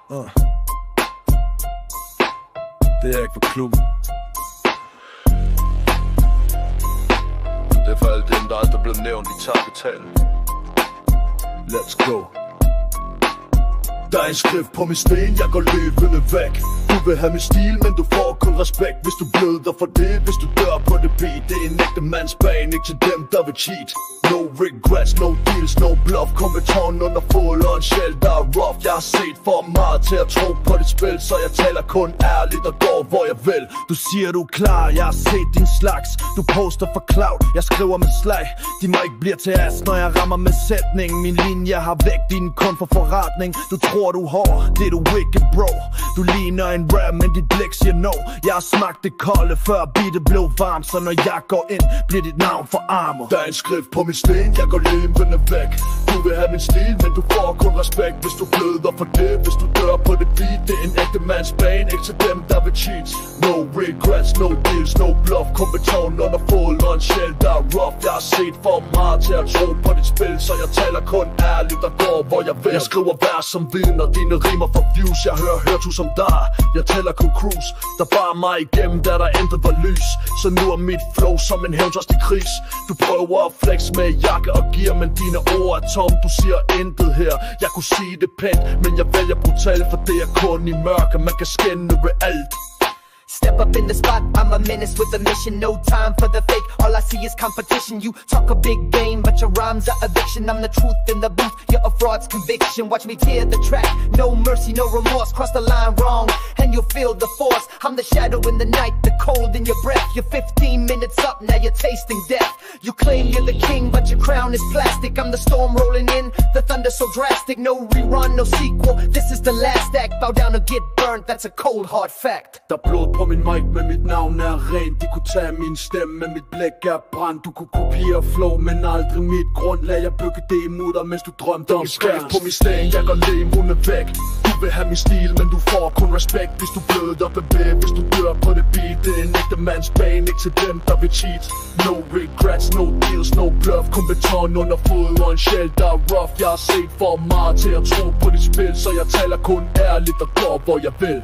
Det er ikke for klubben. Det er for alle dem, der aldrig er blevet nævnt i takketalen. Let's go. Der er en skrift på min sten, jeg går løbende væk. Du vil have min stil, men du får kun respekt, hvis du bløder for det. Hvis du dør på det beat, det er en ægte mands bane, ikke til dem, der vil cheat. No regrets, no deals, no bluff. Kom med tårn under fod og en sjæl, der er rough. Jeg har set for meget til at tro på dit spil, så jeg taler kun ærligt og går, hvor jeg vil. Du siger, du er klar, jeg har set din slags. Du poster for cloud, jeg skriver med slag. De må ikke blive til as, når jeg rammer med sætning. Min linje har væk din kun for forretning. Du tror, du er hård, det er du wicked, bro. Du ligner en rap, men dit blik siger no. Jeg har smagt det kolde, før beatet blev varmt. Så når jeg går ind, bliver dit navn forarmet. Der er en skrift på min sten, jeg går levende væk. Du vil have min stil, men du får kun respekt, hvis du bløder for det. Hvis du dør på det beat, det er en ægte mands bane, ikke til dem, der vil cheat. No regrets, no deals, no bluff. Kom med tårn under fod og en sjæl, der er rough. Jeg har set for meget til at tro på dit spil, så jeg taler kun ærligt og går, hvor jeg vil. Jeg skriver vers som vidner, dine rimer for views. Jeg hører du som der, jeg tæller kun cruise. Der bar mig igennem, da der intet var lys. Så nu er mit flow som en hævntørstig kris. Du prøver at flex med jakke og gear, men dine ord er tom, du siger intet her. Jeg kunne sige det pænt, men jeg vælger brutalt, for det er kun i mørke, man kan skænde realt. Step up in the spot, I'm a menace with a mission. No time for the fake, all I see is competition. You talk a big game, but your rhymes are eviction. I'm the truth in the booth, you're a fraud's conviction. Watch me tear the track, no mercy, no remorse. Cross the line wrong, and you'll feel the force. I'm the shadow in the night, the cold in your breath. You're 15 minutes up, now you're tasting death. You claim you're the king, but your crown is plastic. I'm the storm rolling in, the thunder so drastic. No rerun, no sequel, this is the last act. Bow down or get burnt, that's a cold hard fact. Der er blod på min mic, men mit navn er rent. De kunne tage min stemme, men mit blik er brændt. Du kunne kopiere flow, men aldrig mit grundlag. Jeg bygge det i mutter, mens du drømte om skærm. På min sten, jeg går levende væk. Du vil have min stil, men du får kun respekt, hvis du bløder bevæg. Hvis du dør på det beat, det er en ægte mands bane, ikke til dem, der vil cheat. No regrets, no deals, no bluff. Kun beton under fod og en sjæl, der er rough. Jeg har set for meget til at tro på dit spil, så jeg taler kun ærligt og går, hvor jeg vil.